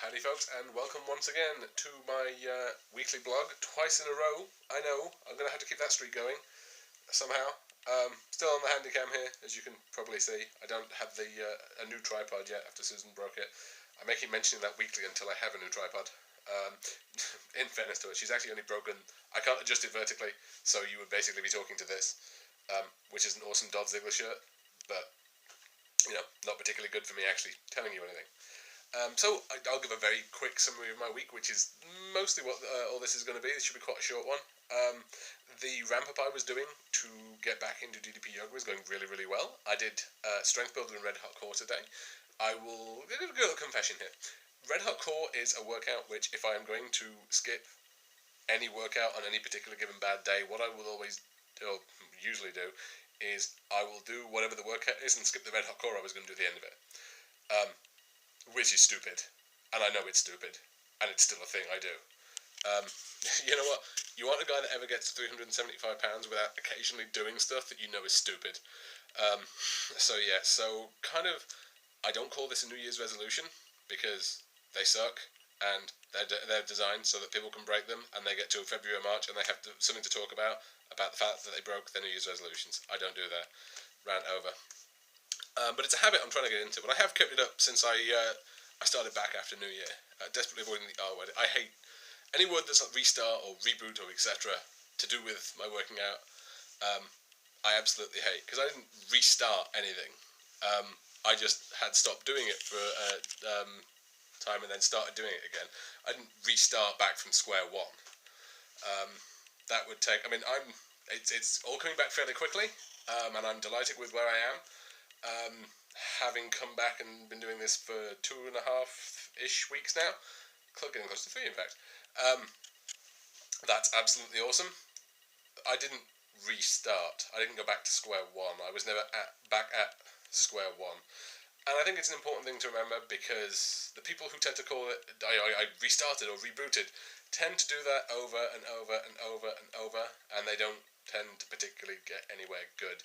Howdy folks, and welcome once again to my weekly blog, twice in a row. I know, I'm going to have to keep that streak going, somehow. Still on the Handycam here, as you can probably see. I don't have a new tripod yet after Susan broke it. I may keep mentioning that weekly until I have a new tripod. In fairness to her, she's actually only broken, I can't adjust it vertically, so you would basically be talking to this, which is an awesome Dolph Ziggler shirt, but, not particularly good for me actually telling you anything. So I'll give a very quick summary of my week, which is mostly what all this is going to be. This should be quite a short one. The ramp up I was doing to get back into DDP Yoga was going really, really well. I did Strength Builder and Red Hot Core today. I will give a little confession here. Red Hot Core is a workout which, if I am going to skip any workout on any particular given bad day, what I will always or usually do is I will do whatever the workout is and skip the Red Hot Core I was going to do at the end of it. Which is stupid, and I know it's stupid, and it's still a thing I do. You know what? You want a guy that ever gets 375 pounds without occasionally doing stuff that you know is stupid. So kind of, I don't call this a New Year's resolution, because they suck, and they're designed so that people can break them, and they get to February or March, and they have something to talk about the fact that they broke their New Year's resolutions. I don't do that. Rant over. But it's a habit I'm trying to get into. But I have kept it up since I started back after New Year, desperately avoiding the R word. I hate any word that's like restart or reboot or etc. to do with my working out. I absolutely hate, because I didn't restart anything. I just had stopped doing it for a time and then started doing it again. I didn't restart back from square one. That would take. It's all coming back fairly quickly, and I'm delighted with where I am. Having come back and been doing this for 2.5-ish weeks now, getting close to 3 in fact, that's absolutely awesome. I didn't restart. I didn't go back to square one. I was never back at square one. And I think it's an important thing to remember, because the people who tend to call it, I restarted or rebooted, tend to do that over and over and over and over, and they don't tend to particularly get anywhere good.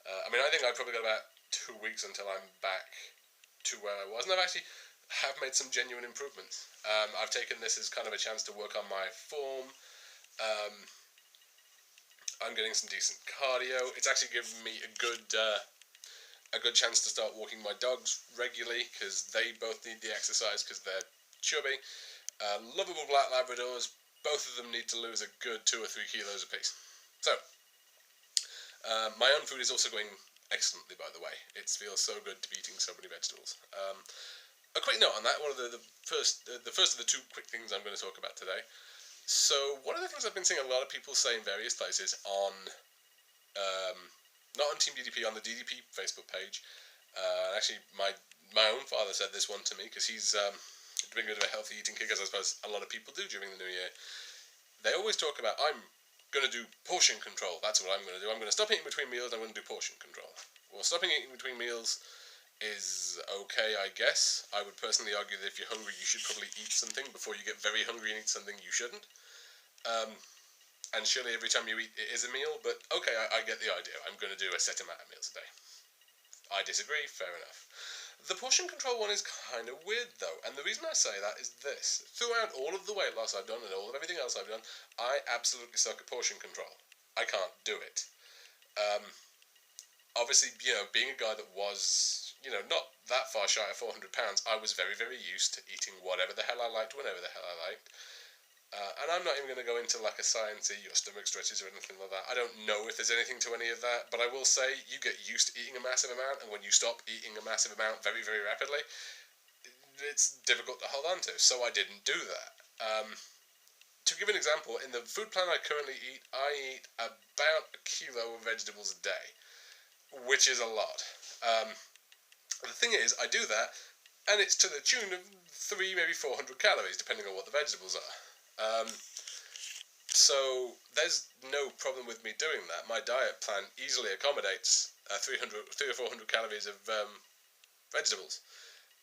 I think I've probably got about 2 weeks until I'm back to where I was, and I've actually made some genuine improvements. I've taken this as kind of a chance to work on my form. I'm getting some decent cardio. It's actually given me a good chance to start walking my dogs regularly, because they both need the exercise because they're chubby. Lovable black Labradors. Both of them need to lose a good 2 or 3 kilos apiece. So, my own food is also going excellently, by the way. It feels so good to be eating so many vegetables. A quick note on that. One of the first of the 2 quick things I'm going to talk about today. So one of the things I've been seeing a lot of people say in various places on, not on Team DDP, on the DDP Facebook page. Actually, my own father said this one to me, because he's doing a bit of a healthy eating kick, as I suppose a lot of people do during the New Year. They always talk about, I'm going to do portion control. That's what I'm going to do. I'm going to stop eating between meals. I'm going to do portion control. Well, stopping eating between meals is okay, I guess. I would personally argue that if you're hungry, you should probably eat something before you get very hungry and eat something you shouldn't. And surely every time you eat, it is a meal. But okay, I get the idea. I'm going to do a set amount of meals a day. I disagree. Fair enough. The portion control one is kind of weird, though, and the reason I say that is this. Throughout all of the weight loss I've done and all of everything else I've done, I absolutely suck at portion control. I can't do it. Obviously, being a guy that was, not that far shy of 400 pounds, I was very, very used to eating whatever the hell I liked, whenever the hell I liked. And I'm not even going to go into like a sciencey or stomach stretches or anything like that. I don't know if there's anything to any of that, but I will say you get used to eating a massive amount, and when you stop eating a massive amount very, very rapidly, it's difficult to hold on to. So I didn't do that. To give an example, in the food plan I currently eat, I eat about 1 kilo of vegetables a day, which is a lot. The thing is, I do that, and it's to the tune of 300, maybe 400 calories, depending on what the vegetables are. So there's no problem with me doing that. My diet plan easily accommodates 300 or 400 calories of vegetables.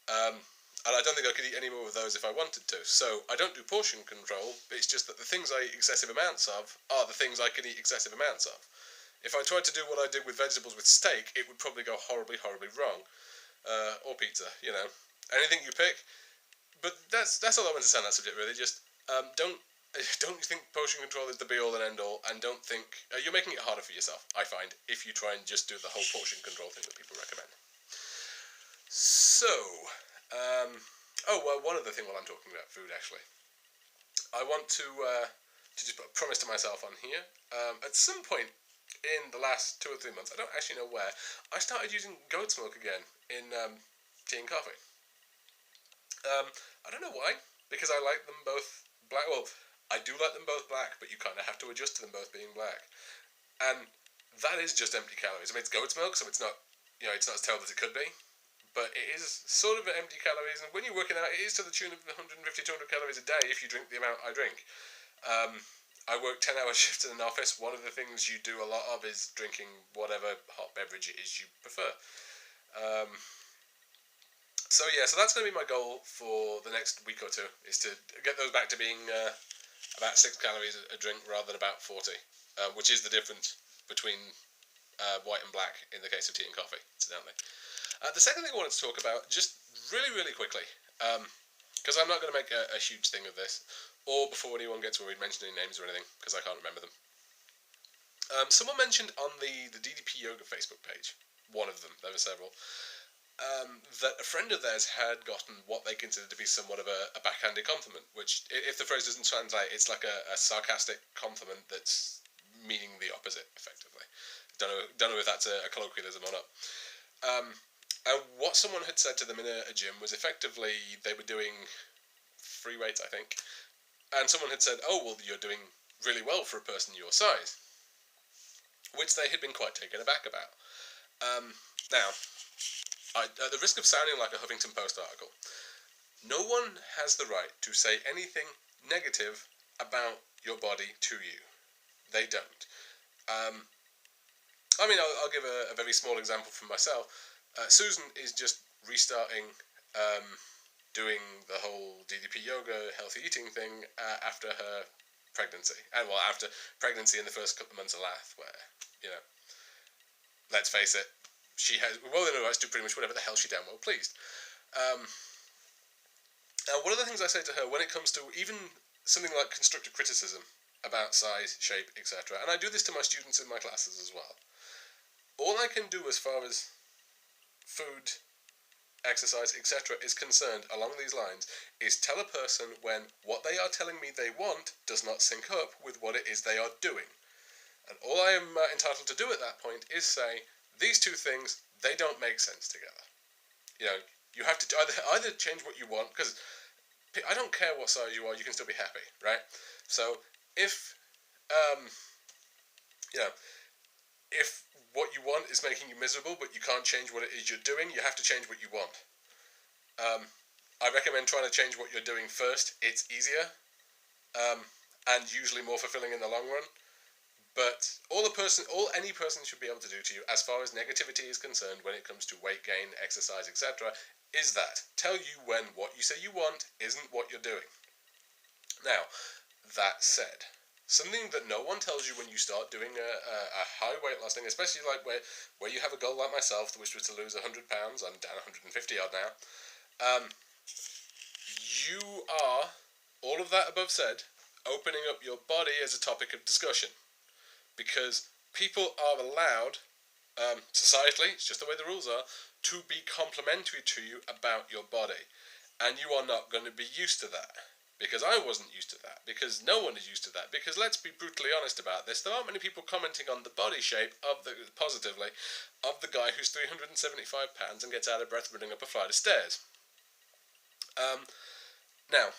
And I don't think I could eat any more of those if I wanted to. So I don't do portion control. It's just that the things I eat excessive amounts of are the things I can eat excessive amounts of. If I tried to do what I did with vegetables with steak, it would probably go horribly, horribly wrong. Or pizza, Anything you pick, but that's all I want to say on that subject, really. Just don't think portion control is the be all and end all, and don't think you're making it harder for yourself. I find if you try and just do the whole portion control thing that people recommend. So, one other thing while I'm talking about food, actually, I want to just put a promise to myself on here. At some point in the last 2 or 3 months, I don't actually know where, I started using goat's milk again in tea and coffee. I don't know why, because I like them both black. Well, I do like them both black, but you kind of have to adjust to them both being black. And that is just empty calories. I mean, it's goat's milk, so it's not, it's not as terrible as it could be. But it is sort of empty calories, and when you're working out, it is to the tune of 150, 200 calories a day if you drink the amount I drink. I work 10-hour shifts in an office. One of the things you do a lot of is drinking whatever hot beverage it is you prefer. So that's going to be my goal for the next week or two, is to get those back to being about 6 calories a drink rather than about 40, which is the difference between white and black in the case of tea and coffee, incidentally. The second thing I wanted to talk about, just really, really quickly, because I'm not going to make a huge thing of this, or before anyone gets worried mentioning names or anything, because I can't remember them. Someone mentioned on the DDP Yoga Facebook page, one of them, there were several, that a friend of theirs had gotten what they considered to be somewhat of a backhanded compliment, which, if the phrase doesn't translate, it's like a sarcastic compliment that's meaning the opposite, effectively. Don't know if that's a colloquialism or not. And what someone had said to them in a gym was effectively they were doing free weights, I think, and someone had said, "Oh, well, you're doing really well for a person your size," which they had been quite taken aback about. Now, at the risk of sounding like a Huffington Post article, no one has the right to say anything negative about your body to you. They don't. I'll give a very small example from myself. Susan is just restarting doing the whole DDP yoga, healthy eating thing after her pregnancy. And, after pregnancy in the first couple of months of Lath, where, let's face it, she has well in her rights to do pretty much whatever the hell she damn well pleased. Now, one of the things I say to her when it comes to even something like constructive criticism about size, shape, etc., and I do this to my students in my classes as well, all I can do as far as food, exercise, etc. is concerned along these lines is tell a person when what they are telling me they want does not sync up with what it is they are doing. And all I am entitled to do at that point is say, these two things, they don't make sense together. You have to either change what you want, because I don't care what size you are, you can still be happy, right? So if if what you want is making you miserable, but you can't change what it is you're doing, you have to change what you want. I recommend trying to change what you're doing first. It's easier, and usually more fulfilling in the long run. But all any person should be able to do to you, as far as negativity is concerned, when it comes to weight gain, exercise, etc., is that tell you when what you say you want isn't what you're doing. Now, that said, something that no one tells you when you start doing a high weight loss thing, especially like where you have a goal like myself, which was to lose 100 pounds, I'm down 150 odd now, you are, all of that above said, opening up your body as a topic of discussion. Because people are allowed, societally, it's just the way the rules are, to be complimentary to you about your body. And you are not going to be used to that. Because I wasn't used to that. Because no one is used to that. Because let's be brutally honest about this, there aren't many people commenting on the body shape positively of the guy who's 375 pounds and gets out of breath running up a flight of stairs. Now,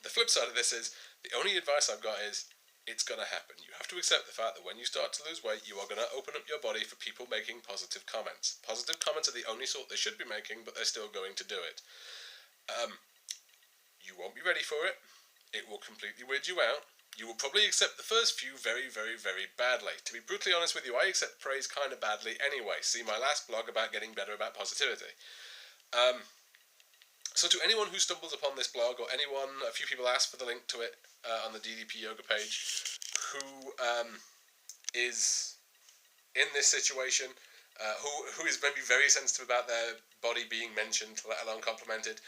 the flip side of this is, the only advice I've got is, it's going to happen. You have to accept the fact that when you start to lose weight, you are going to open up your body for people making positive comments. Positive comments are the only sort they should be making, but they're still going to do it. You won't be ready for it. It will completely weird you out. You will probably accept the first few very, very, very badly. To be brutally honest with you, I accept praise kind of badly anyway. See my last blog about getting better about positivity. So to anyone who stumbles upon this blog, or a few people asked for the link to it on the DDP Yoga page, who is in this situation, who is maybe very sensitive about their body being mentioned, let alone complimented,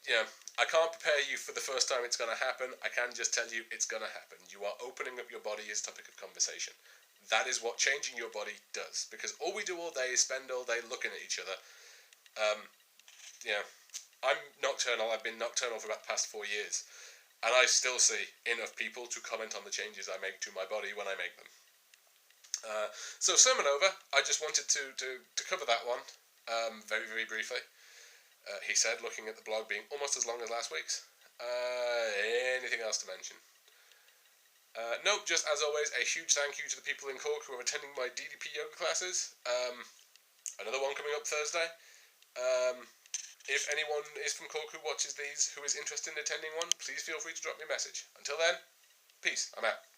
I can't prepare you for the first time it's going to happen. I can just tell you it's going to happen. You are opening up your body as a topic of conversation. That is what changing your body does. Because all we do all day is spend all day looking at each other. I'm nocturnal. I've been nocturnal for about the past 4 years. And I still see enough people to comment on the changes I make to my body when I make them. So sermon over. I just wanted to cover that one very, very briefly. He said, looking at the blog being almost as long as last week's. Anything else to mention? No, just as always, a huge thank you to the people in Cork who are attending my DDP yoga classes. Another one coming up Thursday. If anyone is from Cork who watches these who is interested in attending one, please feel free to drop me a message. Until then, peace. I'm out.